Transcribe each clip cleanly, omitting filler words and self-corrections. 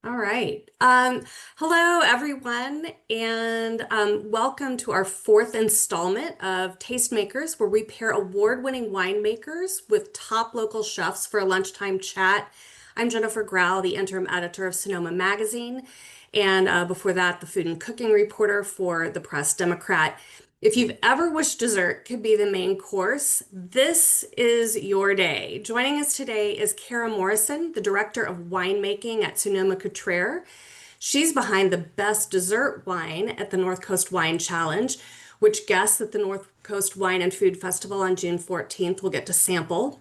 All right. Hello, everyone, and welcome to our fourth installment of Tastemakers, where we pair award-winning winemakers with top local chefs for a lunchtime chat. I'm Jennifer Graue, the interim editor of Sonoma Magazine, and before that, the food and cooking reporter for the Press Democrat. If you've ever wished dessert could be the main course, this is your day. Joining us today is Cara Morrison, the director of winemaking at Sonoma-Cutrer. She's behind the best dessert wine at the North Coast Wine Challenge, which guests at the North Coast Wine and Food Festival on June 14th will get to sample.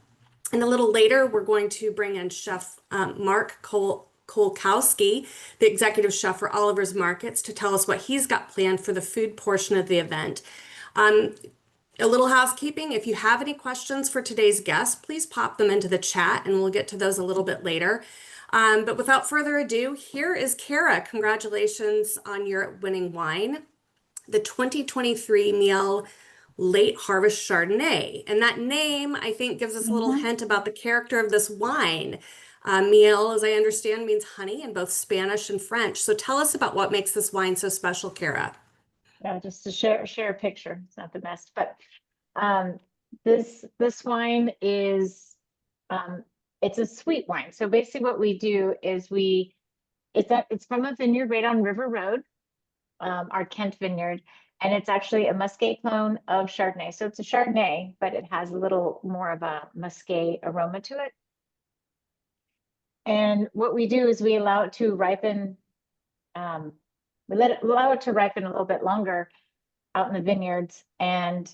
And a little later, we're going to bring in Chef Mark Kowalkowski, the executive chef for Oliver's Markets, to tell us what he's got planned for the food portion of the event. Um, a little housekeeping, if you have any questions for today's guest, please pop them into the chat and we'll get to those a little bit later. But without further ado, here is Cara. Congratulations on your winning wine, the 2023 Miel Late Harvest Chardonnay. And that name, I think, gives us a little Mhm. hint about the character of this wine. Miel, as I understand, means honey in both Spanish and French. So tell us about what makes this wine so special, Cara. Yeah, just to share a picture. It's not the best, but um, this wine is um, it's a sweet wine. So basically, what we do is it's from a vineyard right on River Road, our Kent vineyard, and it's actually a Muscat clone of Chardonnay. So it's a Chardonnay, but it has a little more of a Muscat aroma to it. And what we do is we allow it to ripen. Um, allow it to ripen a little bit longer out in the vineyards, and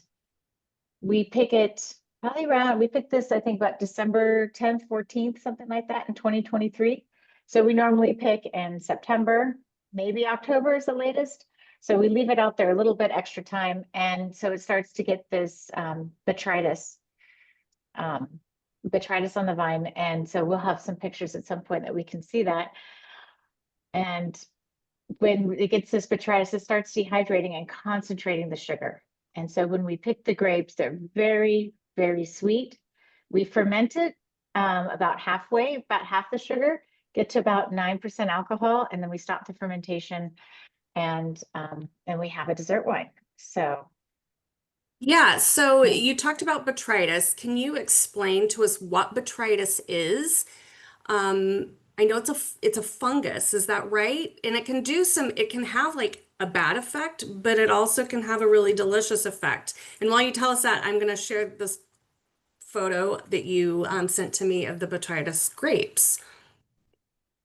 we pick it probably around, we picked this, I think, about December 10th, 14th, something like that in 2023. So we normally pick in September, maybe October is the latest. So we leave it out there a little bit extra time. And so it starts to get this um, botrytis on the vine. And so we'll have some pictures at some point that we can see that. And when it gets this botrytis, it starts dehydrating and concentrating the sugar. And so when we pick the grapes, they're very, very sweet. We ferment it about halfway, about half the sugar, get to about 9% alcohol, and then we stop the fermentation and we have a dessert wine. So Yeah, so yeah. you talked about botrytis. Can you explain to us what botrytis is? I know it's a fungus, is that right? And it can have like a bad effect, but it also can have a really delicious effect. And while you tell us that, I'm going to share this photo that you sent to me of the botrytis grapes.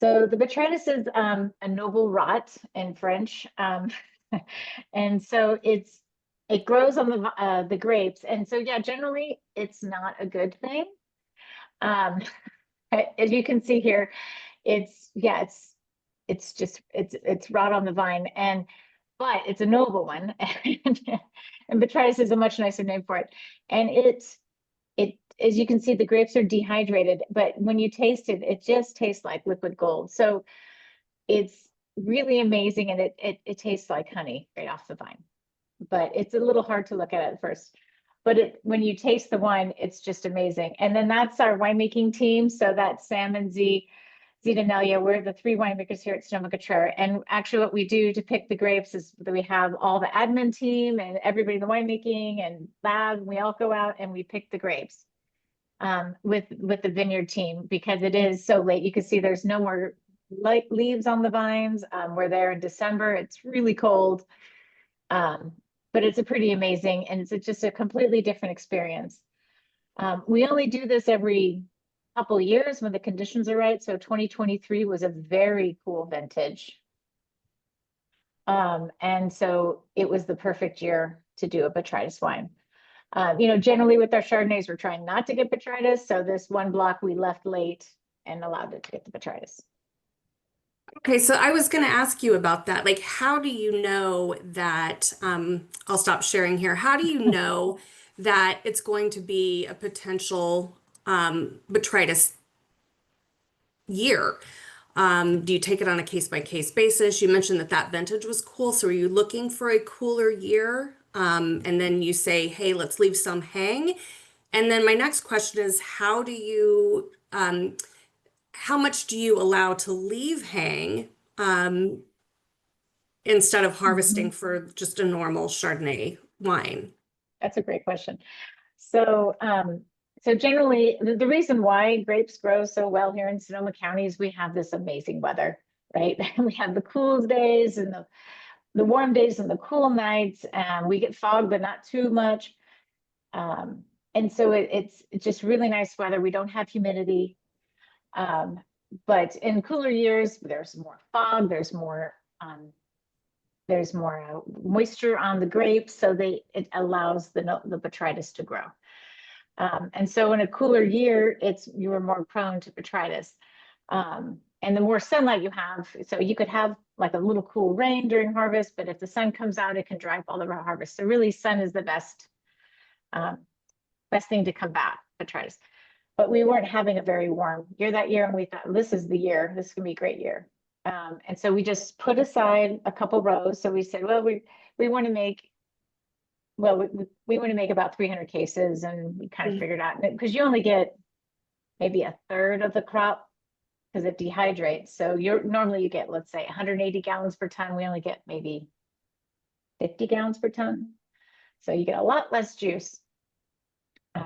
So the botrytis is a noble rot in French, and so it grows on the grapes, and so yeah, generally it's not a good thing. Um, as you can see here, it's yeah, it's rot on the vine, and but it's a noble one, and botrytis is a much nicer name for it, and it as you can see, the grapes are dehydrated, but when you taste it, it just tastes like liquid gold. So it's really amazing, and it tastes like honey right off the vine. But it's a little hard to look at first. But when you taste the wine, it's just amazing. And then that's our winemaking team. So that's Sam and Zita. We're the three winemakers here at Sonoma-Cutrer. And actually what we do to pick the grapes is that we have all the admin team and everybody in the winemaking and lab, and we all go out and we pick the grapes with the vineyard team because it is so late. You can see there's no more light leaves on the vines. We're there in December. It's really cold. Um, but it's a pretty amazing, and it's just a completely different experience. We only do this every couple years when the conditions are right. So 2023 was a very cool vintage. And so it was the perfect year to do a botrytis wine. Generally with our Chardonnays, we're trying not to get botrytis. So this one block we left late and allowed it to get the botrytis. Okay, so I was going to ask you about that. Like, how do you know that, I'll stop sharing here. How do you know that it's going to be a potential botrytis year? Do you take it on a case by case basis? You mentioned that that vintage was cool. So are you looking for a cooler year? And then you say, hey, let's leave some hang. And then my next question is, how much do you allow to leave hang um, instead of harvesting Mhm. for just a normal Chardonnay wine? That's a great question. So, so generally, the reason why grapes grow so well here in Sonoma County is we have this amazing weather, right? We have the cool days and the warm days and the cool nights, and we get fog, but not too much. And so it's just really nice weather. We don't have humidity. Um, but in cooler years, there's more fog, there's more moisture on the grapes, so it allows the botrytis to grow. And so in a cooler year, you are more prone to botrytis. And the more sunlight you have, so you could have like a little cool rain during harvest, but if the sun comes out, it can dry up all the harvest. So really, sun is the um, best thing to combat botrytis. But we weren't having a very warm year that year, and we thought this is the year. This is gonna be a great year. And so we just put aside a couple rows. So we said, well, we want to make we want to make about 300 cases, and we kind of Mm. figured out because you only get maybe a third of the crop because it dehydrates. So normally you get, let's say, 180 gallons per ton. We only get maybe 50 gallons per ton. So you get a lot less juice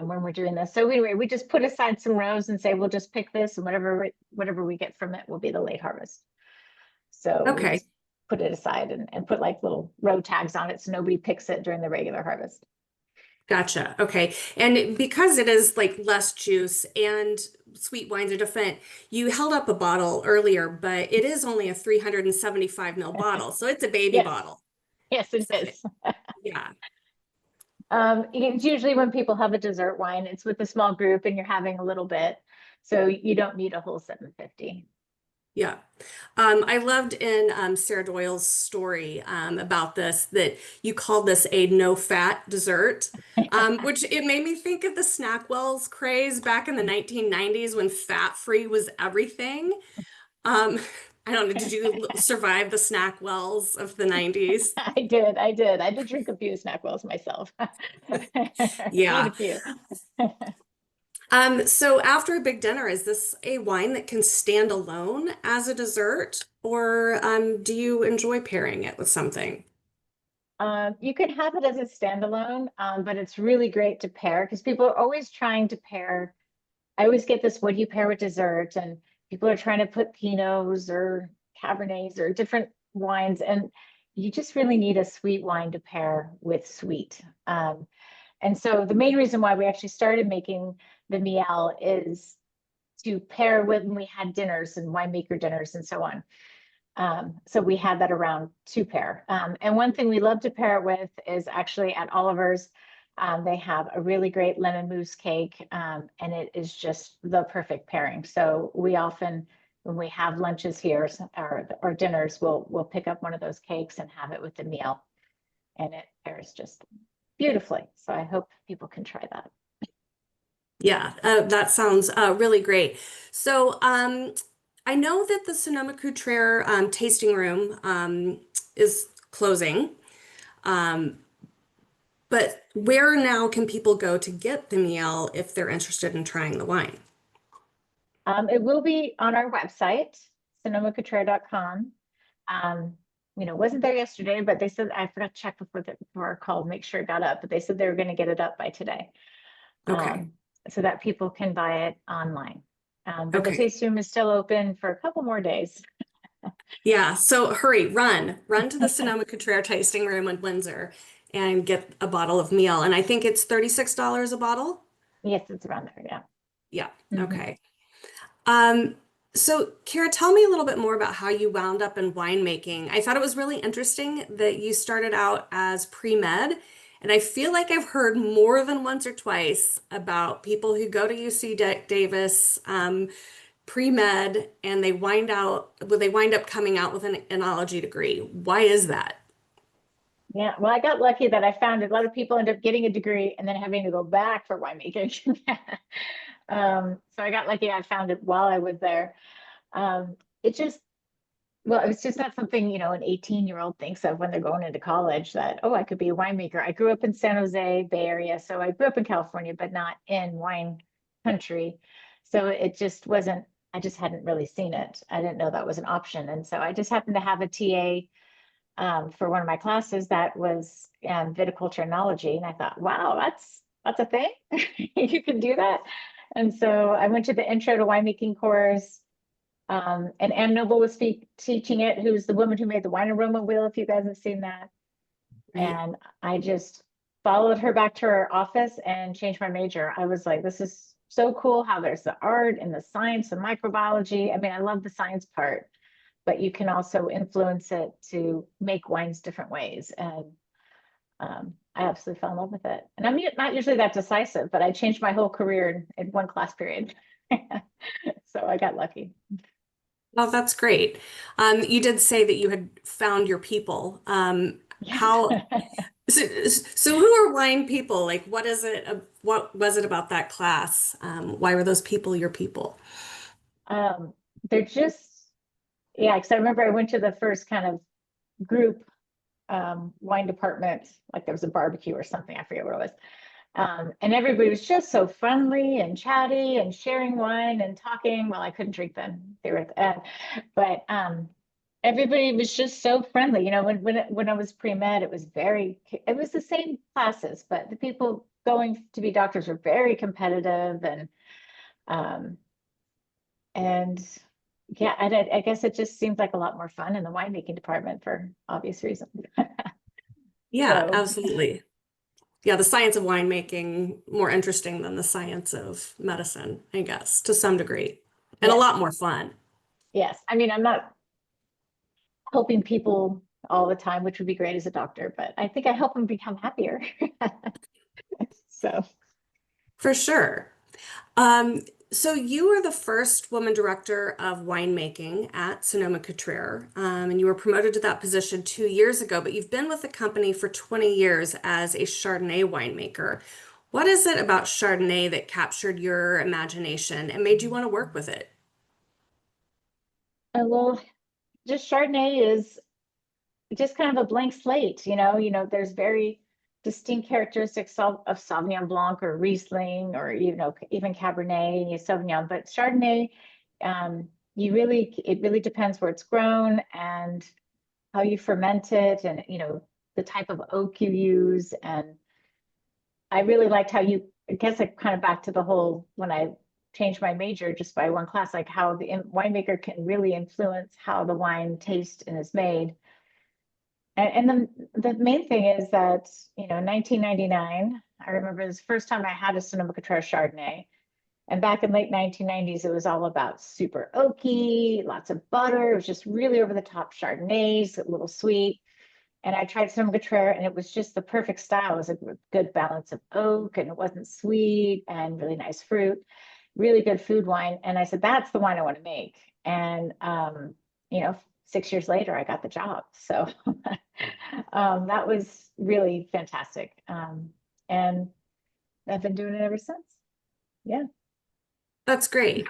when we're doing this. So anyway, we just put aside some rows and say we'll just pick this, and whatever we get from it will be the late harvest. So we Okay. just put it aside and put like little row tags on it so nobody picks it during the regular harvest. Gotcha. Okay. And because it is like less juice and sweet wines are different, you held up a bottle earlier, but it is only a 375 ml bottle. So it's a baby Yes, bottle. yes, it So is. yeah. It's usually when people have a dessert wine, it's with a small group and you're having a little bit. So you don't need a whole 750. Yeah. I loved in Sarah Doyle's story about this that you called this a no-fat dessert, which it made me think of the Snackwells craze back in the 1990s when fat-free was everything. Um, I don't know, did you survive the Snackwells of the 90s? I did drink a few Snackwells myself. Quite a Yeah. few. So after a big dinner, is this a wine that can stand alone as a dessert, or do you enjoy pairing it with something? You can have it as a standalone, but it's really great to pair because people are always trying to pair. I always get this, what do you pair with dessert? And people are trying to put Pinots or Cabernets or different wines, and you just really need a sweet wine to pair with sweet. And so the main reason why we actually started making the miel is to pair with when we had dinners and winemaker dinners and so on. So we had that around to pair. And one thing we love to pair it with is actually at Oliver's. They have a really great lemon mousse cake, and it is just the perfect pairing. So we often, when we have lunches here or dinners, we'll pick up one of those cakes and have it with the meal, and it pairs just beautifully. So I hope people can try that. Yeah, that sounds really great. So, I know that the Sonoma-Cutrer tasting room is closing, um, but where now can people go to get the meal if they're interested in trying the wine? It will be on our website, sonoma-cutrer.com. Um, wasn't there yesterday, but they said I forgot to check before our call, make sure it got up, but they said they were going to get it up by today, Okay. um, so that people can buy it online. But the Okay. taste room is still open for a couple more days. Yeah. So hurry, run to the Sonoma-Cutrer tasting room in Windsor and get a bottle of meal. And I think it's $36 a bottle. Yes, it's around there. Yeah. Yeah. Mhm. Okay. Um, so Kara, tell me a little bit more about how you wound up in winemaking. I thought it was really interesting that you started out as pre-med, and I feel like I've heard more than once or twice about people who go to UC Davis pre-med and they wind up coming out with an enology degree. Why is that? Yeah. Well, I got lucky that I found a lot of people end up getting a degree and then having to go back for winemaking. So I got lucky. I found it while I was there. It just Well, it's just not something, an 18-year-old thinks of when they're going into college that, oh, I could be a winemaker. I grew up in San Jose, Bay Area. So I grew up in California, but not in wine country. So it just wasn't I just hadn't really seen it. I didn't know that was an option. And so I just happened to have a TA for one of my classes that was viticulture enology. And I thought, wow, that's a thing. You can do that. And so I went to the intro to winemaking course. And Ann Noble was teaching it, who's the woman who made the wine aroma wheel, if you guys have seen that. Right. And I just followed her back to her office and changed my major. I was like, this is so cool how there's the art and the science and microbiology. I mean, I love the science part, but you can also influence it to make wines different ways. And I absolutely fell in love with it. And I'm not usually that decisive, but I changed my whole career in one class period. So I got lucky. Oh, that's great. You did say that you had found your people. Yes. How, so who are wine people? Like, what is it? What was it about that class? Why were those people your people? Um, they're just, yeah, because I remember I went to the first kind of group wine department, like there was a barbecue or something, I forget what it was. And everybody was just so friendly and chatty and sharing wine and talking. Well, I couldn't drink then. They were at the end. But everybody was just so friendly. You know, when I was pre-med, it was the same classes, but the people going to be doctors were very competitive um, and yeah, and I guess it just seems like a lot more fun in the winemaking department for obvious reasons. Yeah, So absolutely. Yeah, the science of winemaking more interesting than the science of medicine, I guess, to some degree, and a yes, lot more fun. yes. I mean, I'm not helping people all the time, which would be great as a doctor, but I think I help them become happier. So For sure. Um, so you were the first woman director of winemaking at Sonoma-Cutrer, and you were promoted to that position 2 years ago, but you've been with the company for 20 years as a Chardonnay winemaker. What is it about Chardonnay that captured your imagination and made you want to work with it? well, just Chardonnay is just kind of a blank slate, there's very distinct characteristics of Sauvignon Blanc or Riesling or even Cabernet Sauvignon, but Chardonnay, it really depends where it's grown and how you ferment it and the type of oak you use. And I really liked how I guess I kind of back to the whole when I changed my major just by one class, like how the winemaker can really influence how the wine tastes and is made. And the main thing is that, 1999, I remember this first time I had a Sonoma-Cutrer Chardonnay. And back in late 1990s, it was all about super oaky, lots of butter. It was just really over the top Chardonnays, a little sweet. And I tried Sonoma-Cutrer and it was just the perfect style. It was a good balance of oak and it wasn't sweet and really nice fruit, really good food wine. And I said, that's the wine I want to make. And, 6 years later, I got the job. So that was really fantastic. And I've been doing it ever since. Yeah. That's great.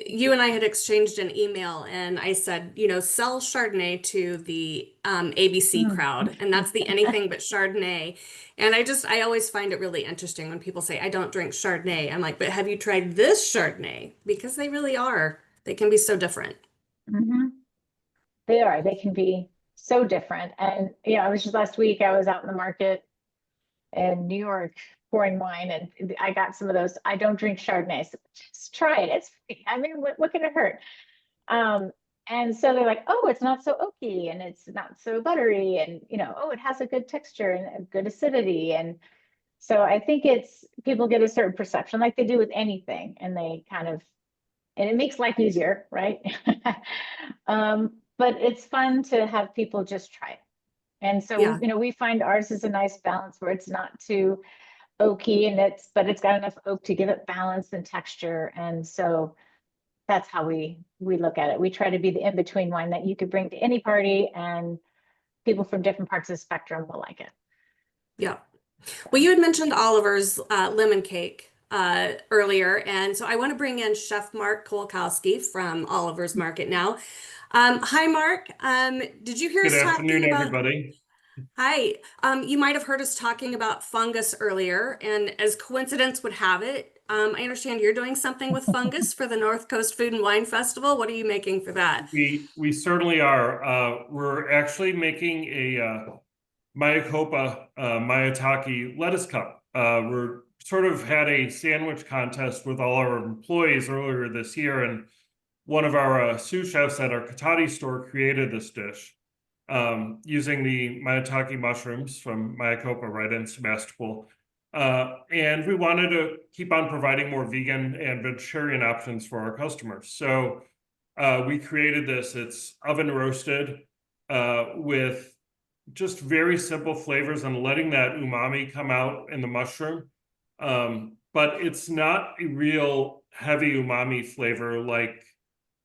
You and I had exchanged an email, and I said, sell Chardonnay to the ABC Mm. crowd, and that's the anything but Chardonnay. And I always find it really interesting when people say, I don't drink Chardonnay. I'm like, but have you tried this Chardonnay? Because they really are. They can be so different. Mhm. They are. They can be so different. And I was just last week, I was out in the market in New York pouring wine, and I got some of those. I don't drink Chardonnay, so just try it. It's free. I mean, what can it hurt? Um, and so they're like, oh, it's not so oaky and it's not so buttery, and oh, it has a good texture and a good acidity. And so I think it's people get a certain perception, like they do with anything, and they kind of and it makes life easier, right? But it's fun to have people just try it. And so, Yeah. we find ours is a nice balance where it's not too oaky but it's got enough oak to give it balance and texture. And so that's how we look at it. We try to be the in-between wine that you could bring to any party and people from different parts of the spectrum will like it. Yeah. Well, So you had mentioned Oliver's lemon cake earlier, and so I want to bring in Chef Mark Kowalkowski from Oliver's Market now. Hi, Mark. Did you hear Good us afternoon, talking about? everybody. Hi. You might have heard us talking about fungus earlier, and as coincidence would have it, I understand you're doing something with fungus for the North Coast Food and Wine Festival. What are you making for that? We certainly are. We're actually making a Mayakopa Mayatake lettuce cup. We're sort of had a sandwich contest with all our employees earlier this year, and one of our sous chefs at our Katati store created this dish using the Mayatake mushrooms from Mayakopa right in Sebastopol. And we wanted to keep on providing more vegan and vegetarian options for our customers. So we created this. It's oven roasted with just very simple flavors and letting that umami come out in the mushroom. But it's not a real heavy umami flavor like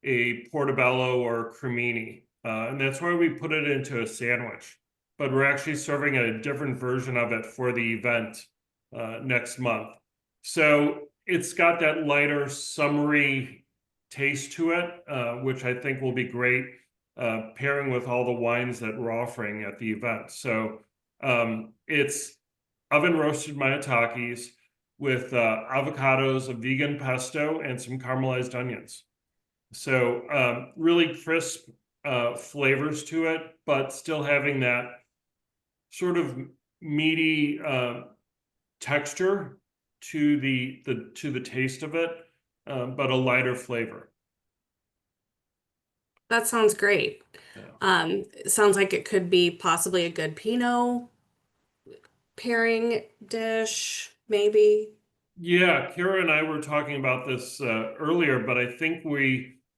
a portobello or cremini. And that's why we put it into a sandwich. But we're actually serving a different version of it for the event next month. So it's got that lighter, summery taste to it, which I think will be great pairing with all the wines that we're offering at the event. So it's oven roasted mayatakis with avocados, a vegan pesto, and some caramelized onions. So really crisp flavors to it, but still having that sort of meaty texture to the taste of it, but a lighter flavor. That sounds great. Yeah. It sounds like it could be possibly a good Pinot pairing dish, maybe. Yeah, Kara and I were talking about this earlier, but I think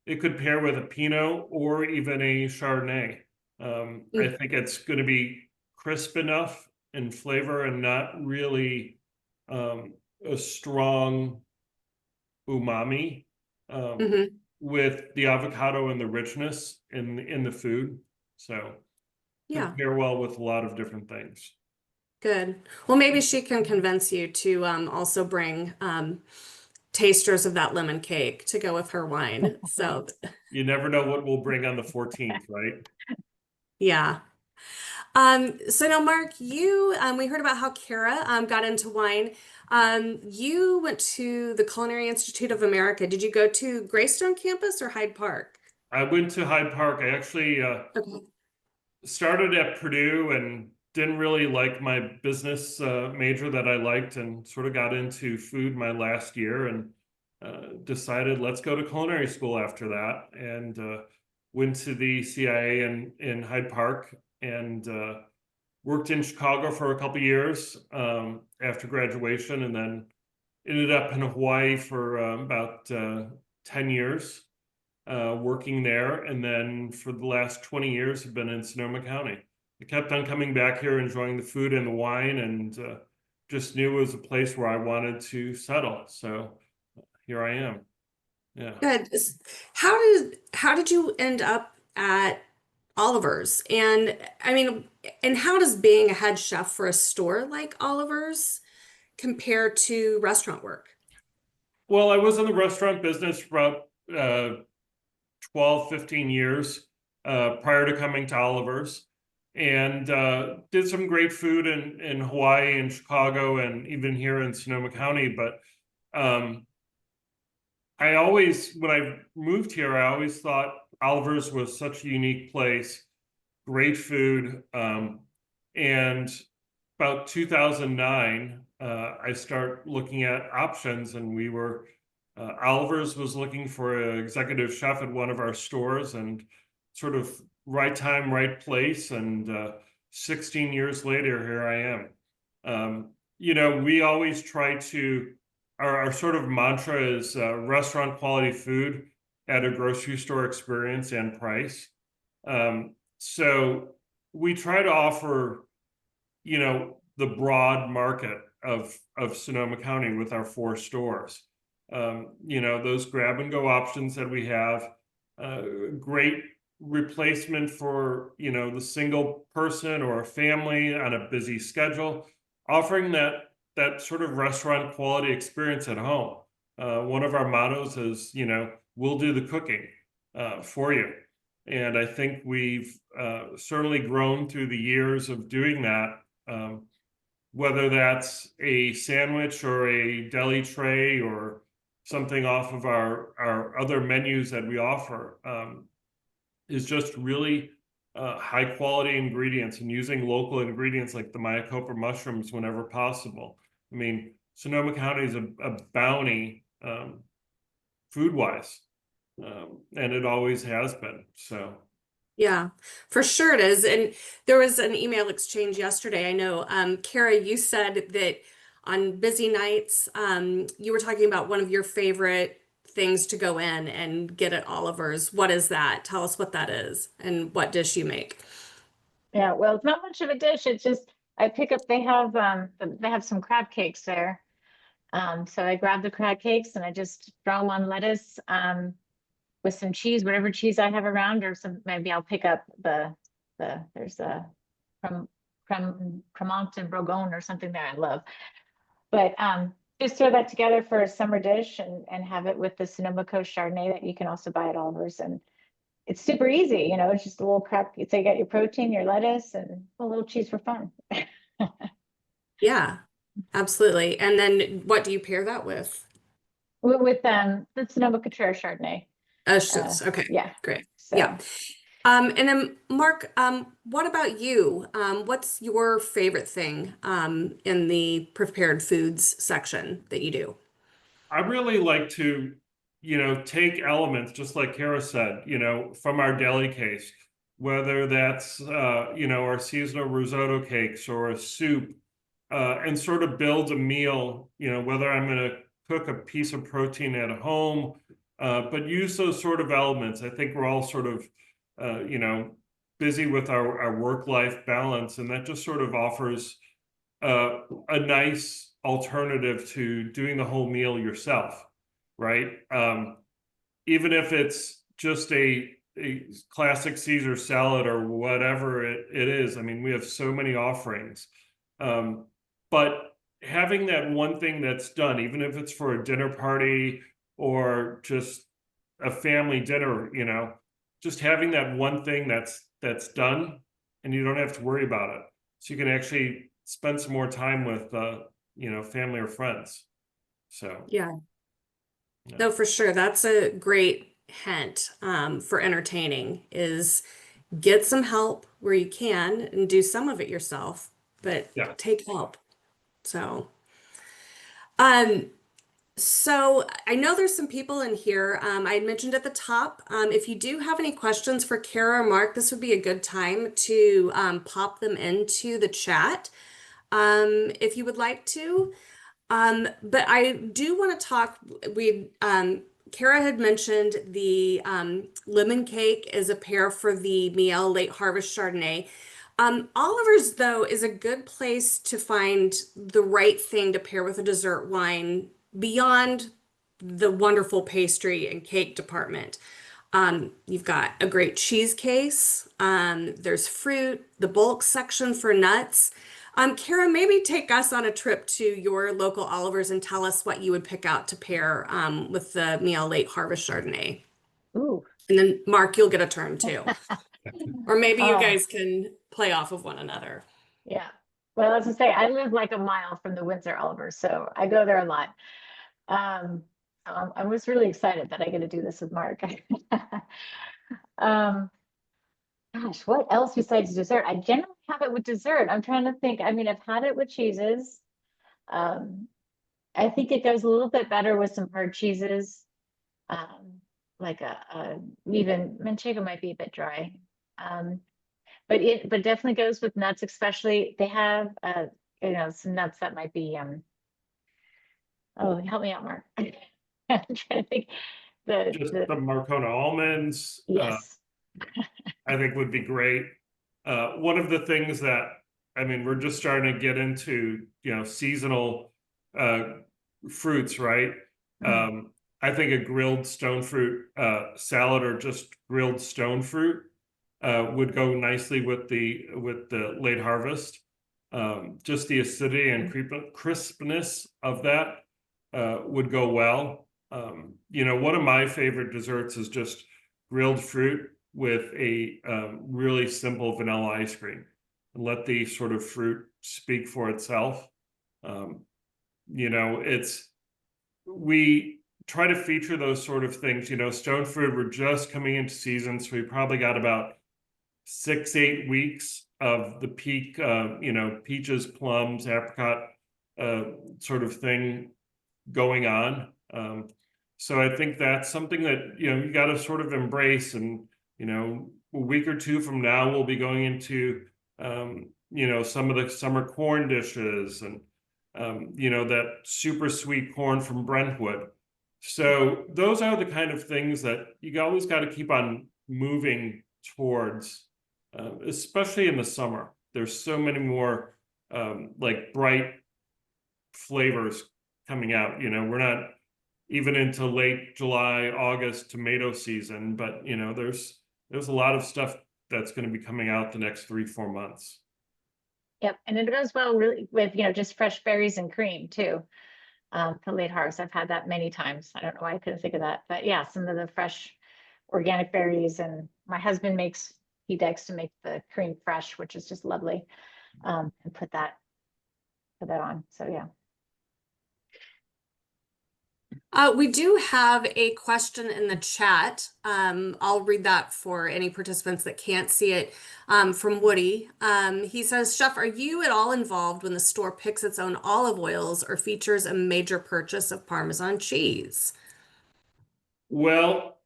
it could pair with a Pinot or even a Chardonnay. I think it's going to be crisp enough in flavor and not really a strong umami. Mhm. With the avocado and the richness in the food. So Yeah, could pair well with a lot of different things. good. Well, maybe she can convince you to also bring tasters of that lemon cake to go with her wine. So, You never know what we'll bring on the 14th, right? yeah. So now, Mark, we heard about how Kara got into wine. You went to the Culinary Institute of America. Did you go to Greystone campus or Hyde Park? I went to Hyde Park. I actually Okay. started at Purdue and didn't really like my business major that I liked, and sort of got into food my last year, and decided let's go to culinary school after that, and went to the CIA in Hyde Park, and worked in Chicago for a couple years after graduation, and then ended up in Hawaii for about 10 years working there. And then for the last 20 years, have been in Sonoma County. I kept on coming back here, enjoying the food and the wine, and just knew it was a place where I wanted to settle. So here I am. Yeah. Good. How did you end up at Oliver's? And I mean, and how does being a head chef for a store like Oliver's compare to restaurant work? Well, I was in the restaurant business for about 12, 15 years prior to coming to Oliver's, and did some great food in Hawaii and Chicago and even here in Sonoma County. But I always, when I moved here, I always thought Oliver's was such a unique place, great food. And about 2009, I start looking at options, and Oliver's was looking for an executive chef at one of our stores, and sort of right time, right place. And 16 years later, here I am. We always try to, our sort of mantra is restaurant quality food at a grocery store experience and price. So we try to offer, the broad market of Sonoma County with our 4 stores. Those grab and go options that we have, great replacement for, the single person or a family on a busy schedule, offering that sort of restaurant quality experience at home. One of our mottos is, we'll do the cooking for you. And I think we've certainly grown through the years of doing that. whether that's a sandwich or a deli tray or something off of our other menus that we offer, is just really high quality ingredients and using local ingredients like the Mayacopa mushrooms whenever possible. I mean, Sonoma County is a bounty food wise, and it always has been. So Yeah, for sure it is. And there was an email exchange yesterday. I know, Cara, you said that on busy nights, you were talking about one of your favorite things to go in and get at Oliver's. What is that? Tell us what that is and what dish you make. Yeah, well, it's not much of a dish. It's just I pick up, they have some crab cakes there. So I grab the crab cakes and I just throw them on lettuce, with some cheese, whatever cheese I have around, or maybe I'll pick up there's a from Cremant and Bourgogne or something that I love. But just throw that together for a summer dish and have it with the Sonoma-Cutrer Chardonnay that you can also buy at Oliver's. And it's super easy, it's just a little crab. So you got your protein, your lettuce, and a little cheese for fun. Yeah, absolutely. And then what do you pair that with? With the Sonoma-Cutrer Chardonnay. Okay, Yeah. great. So Yeah. And then Mark, what about you? What's your favorite thing in the prepared foods section that you do? I really like to, take elements, just like Kara said, from our deli case, whether that's, our seasonal risotto cakes or a soup, and sort of build a meal, whether I'm going to cook a piece of protein at home, but use those sort of elements. I think we're all sort of, busy with our work-life balance, and that just sort of offers a nice alternative to doing the whole meal yourself, right? Even if it's just a classic Caesar salad or whatever it is. I mean, we have so many offerings. But having that one thing that's done, even if it's for a dinner party or just a family dinner, just having that one thing that's done and you don't have to worry about it. So you can actually spend some more time with family or friends. So Yeah. yeah. No, for sure. That's a great hint for entertaining is get some help where you can and do some of it yourself, but Yeah. take help. So, um, so I know there's some people in here. I had mentioned at the top, if you do have any questions for Kara or Mark, this would be a good time to pop them into the chat if you would like to. But I do want to talk. Kara had mentioned the lemon cake as a pair for the Miel Late Harvest Chardonnay. Oliver's, though, is a good place to find the right thing to pair with a dessert wine beyond the wonderful pastry and cake department. You've got a great cheese case. There's fruit, the bulk section for nuts. Kara, maybe take us on a trip to your local Oliver's and tell us what you would pick out to pair with the Miel Late Harvest Chardonnay. ooh. And then Mark, you'll get a turn too. Or maybe you Oh, guys can play off of one another. yeah. Well, as I say, I live like a mile from the Windsor Oliver, so I go there a lot. Um, I was really excited that I get to do this with Mark. Um, Gosh, what else besides dessert? I generally have it with dessert. I'm trying to think. I mean, I've had it with cheeses. Um, I think it goes a little bit better with some hard cheeses. Um, like even manchego might be a bit dry. Um, but definitely goes with nuts, especially they have some nuts that might be oh, help me out, Mark. I'm trying to think Just the the Marcona almonds, yes. I think would be great. One of the things that, I mean, we're just starting to get into, seasonal fruits, right? I think a grilled stone fruit salad or just grilled stone fruit would go nicely with the late harvest. Just the acidity and crispness of that would go well. One of my favorite desserts is just grilled fruit with a really simple vanilla ice cream. and let the sort of fruit speak for itself. You know, we try to feature those sort of things. You know, stone fruit, we're just coming into season, so we probably got about 6-8 weeks of the peak, you know, peaches, plums, apricot sort of thing going on. So I think that's something that, you know, you got to sort of embrace. And, you know, a week or two from now, we'll be going into, you know, some of the summer corn dishes and, you know, that super sweet corn from Brentwood. So those are the kind of things that you always got to keep on moving towards, especially in the summer. There's so many more like bright flavors coming out. You know, we're not even into late July, August tomato season, but you know, there's a lot of stuff that's going to be coming out the next 3-4 months. Yep, and it goes well really with, you know, just fresh berries and cream too. For late harvest, I've had that many times. I don't know why I couldn't think of that, but yeah, some of the fresh organic berries, and my husband he likes to make the cream fresh, which is just lovely, and put that on. So yeah. We do have a question in the chat. I'll read that for any participants that can't see it, from Woody. He says, Chef, are you at all involved when the store picks its own olive oils or features a major purchase of Parmesan cheese? Well,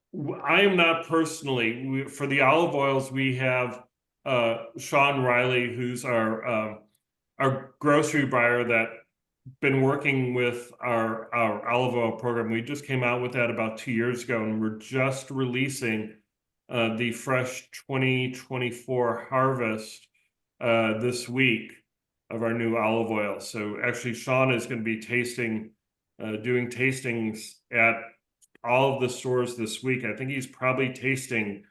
I am not personally. For the olive oils, we have Sean Riley, who's our grocery buyer that been working with our olive oil program. We just came out with that about 2 years ago, and we're just releasing the fresh 2024 harvest this week of our new olive oil. So actually, Sean is going to be doing tastings at all of the stores this week. I think he's probably tasting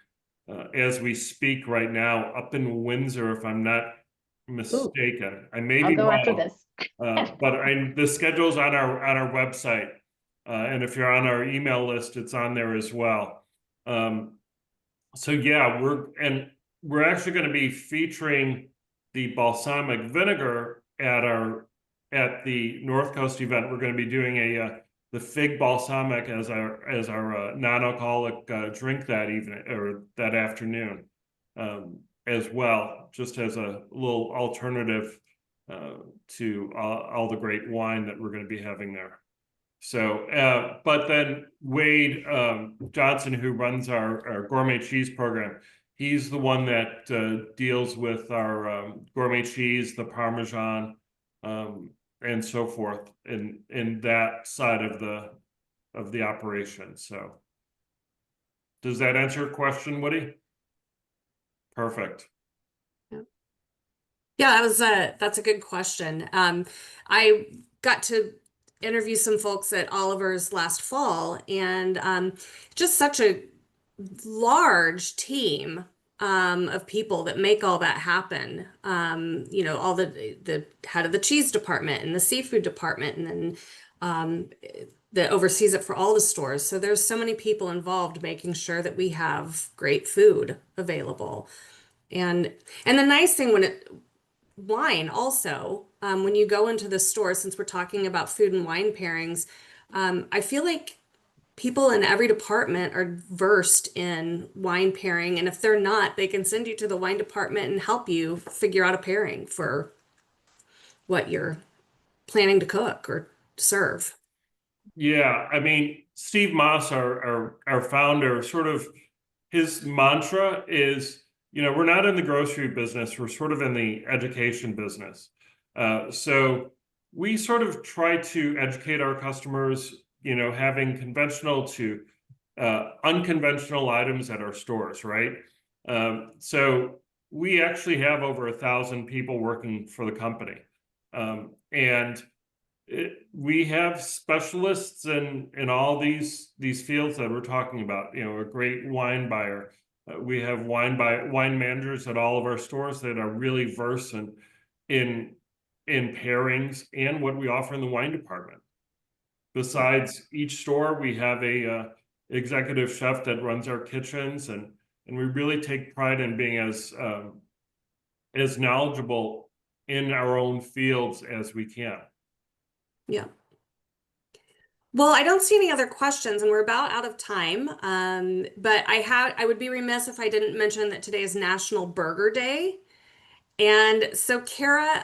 as we speak right now up in Windsor, if I'm not mistaken. I may I'll be go wrong. after this. But the schedule's on our website, and if you're on our email list, it's on there as well. So yeah, we're actually going to be featuring the balsamic vinegar at the North Coast event. We're going to be doing the fig balsamic as our non-alcoholic drink that evening or that afternoon, as well, just as a little alternative to all the great wine that we're going to be having there. So, but then Wade Johnson, who runs our gourmet cheese program, he's the one that deals with our gourmet cheese, the Parmesan, and so forth in that side of the operation. So, does that answer your question, Woody? Perfect. Yeah, that's a good question. I got to interview some folks at Oliver's last fall, and just such a large team of people that make all that happen. You know, all the head of the cheese department and the seafood department, and then that oversees it for all the stores. So there's so many people involved making sure that we have great food available. And the nice thing wine also, when you go into the store, since we're talking about food and wine pairings, I feel like people in every department are versed in wine pairing, and if they're not, they can send you to the wine department and help you figure out a pairing for what you're planning to cook or serve. Yeah, I mean, Steve Moss, our founder, sort of his mantra is, you know, we're not in the grocery business, we're sort of in the education business. So we sort of try to educate our customers, you know, having conventional to unconventional items at our stores, right? So we actually have over 1,000 people working for the company. And we have specialists in all these fields that we're talking about. You know, a great wine buyer. We have wine managers at all of our stores that are really versed in pairings and what we offer in the wine department. Besides each store, we have a executive chef that runs our kitchens, and we really take pride in being as knowledgeable in our own fields as we can. Yeah. Well, I don't see any other questions, and we're about out of time. But I would be remiss if I didn't mention that today is National Burger Day. And so, Cara,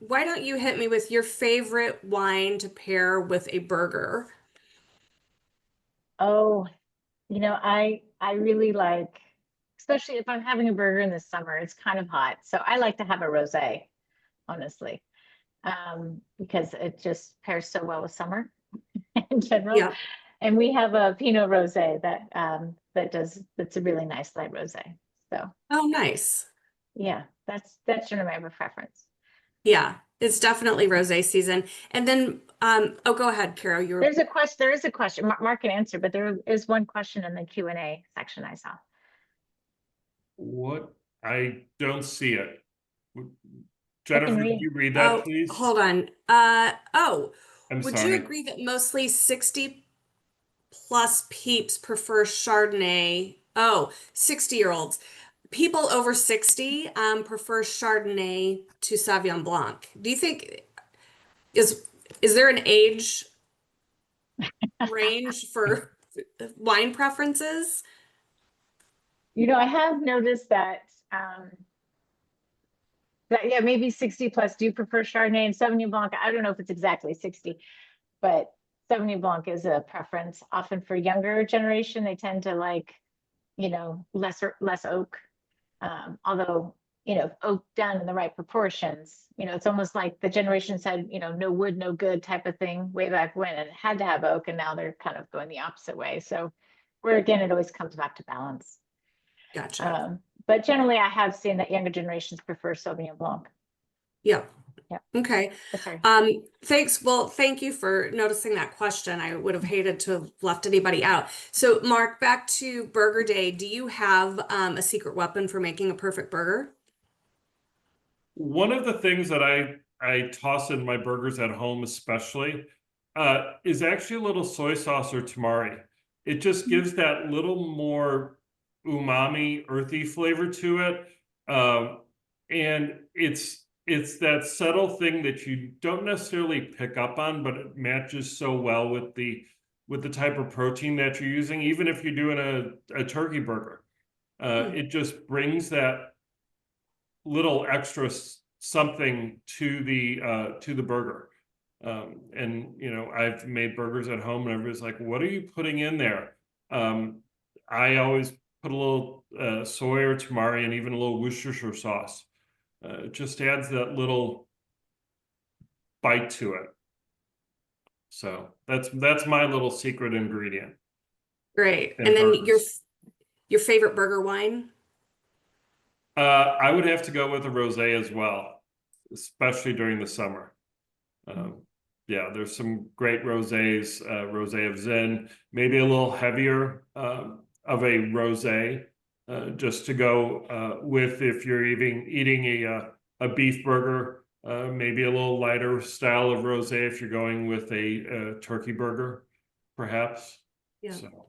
why don't you hit me with your favorite wine to pair with a burger? Oh, I really like, especially if I'm having a burger in the summer, it's kind of hot. So I like to have a rosé, honestly, because it just pairs so well with summer in general. Yeah. And we have a Pinot Rosé that's a really nice light rosé. So Oh, nice. yeah, that's generally my preference. Yeah, it's definitely rosé season. And then, oh, go ahead, Carol. There is a question. Mark can answer, but there is one question in the Q&A section I saw. What? I don't see it. I can Jennifer, could read. you read that, Oh, please? hold on. I'm Would you sorry. agree that mostly 60 plus peeps prefer Chardonnay? Oh, 60-year-olds. People over 60 prefer Chardonnay to Sauvignon Blanc. Do you think is is there an age range for wine preferences? I have noticed that yeah, maybe 60 plus do prefer Chardonnay and Sauvignon Blanc. I don't know if it's exactly 60, but Sauvignon Blanc is a preference. Often for younger generation, they tend to like, less oak. Although, oak done in the right proportions, it's almost like the generation said, no wood, no good type of thing way back when, and it had to have oak, and now they're kind of going the opposite way. So where again, it always comes back to balance. Gotcha. But generally I have seen that younger generations prefer Sauvignon Blanc. Yeah. Yeah. Okay. Sorry. Thanks. Well, thank you for noticing that question. I would have hated to have left anybody out. So, Mark, back to Burger Day. Do you have a secret weapon for making a perfect burger? One of the things that I toss in my burgers at home, especially, is actually a little soy sauce or tamari. It just gives that little more umami, earthy flavor to it, and it's that subtle thing that you don't necessarily pick up on, but it matches so well with the type of protein that you're using. Even if you're doing a turkey burger, it just brings that little extra something to the burger. And I've made burgers at home and everybody's like, what are you putting in there? I always put a little soy or tamari and even a little Worcestershire sauce. It just adds that little bite to it. So that's my little secret ingredient. Great. in And then burgers. your favorite burger wine? I would have to go with a rosé as well, especially during the summer. Yeah, there's some great rosés, rosé of Zen, maybe a little heavier of a rosé, just to go with if you're eating a beef burger, maybe a little lighter style of rosé if you're going with a turkey burger, perhaps. Yeah. So.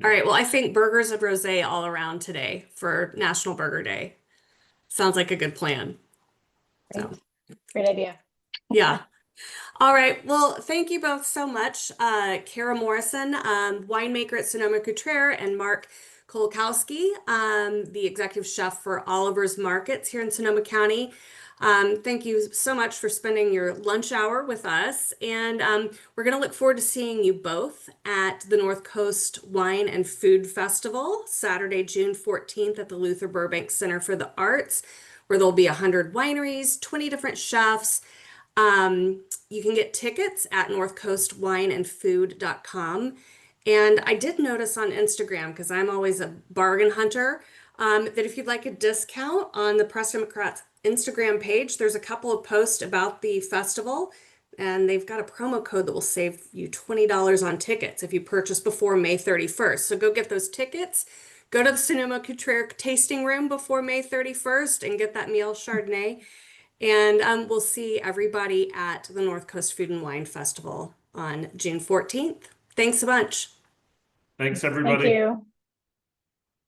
All right. Well, I think burgers of rosé all around today for National Burger Day. Sounds like a good plan. So, Great idea. yeah. All right. Well, thank you both so much. Cara Morrison, winemaker at Sonoma-Cutrer, and Mark Kowalkowski, the executive chef for Oliver's Markets here in Sonoma County. Thank you so much for spending your lunch hour with us. And we're going to look forward to seeing you both at the North Coast Wine and Food Festival, Saturday, June 14th at the Luther Burbank Center for the Arts, where there'll be 100 wineries, 20 different chefs. You can get tickets at northcoastwineandfood.com. And I did notice on Instagram, because I'm always a bargain hunter, that if you'd like a discount on the Press Democrats Instagram page, there's a couple of posts about the festival, and they've got a promo code that will save you $20 on tickets if you purchase before May 31st. So go get those tickets. Go to the Sonoma-Cutrer tasting room before May 31st and get that meal Chardonnay. And we'll see everybody at the North Coast Food and Wine Festival on June 14th. Thanks a bunch. Thanks, Thank everybody. you.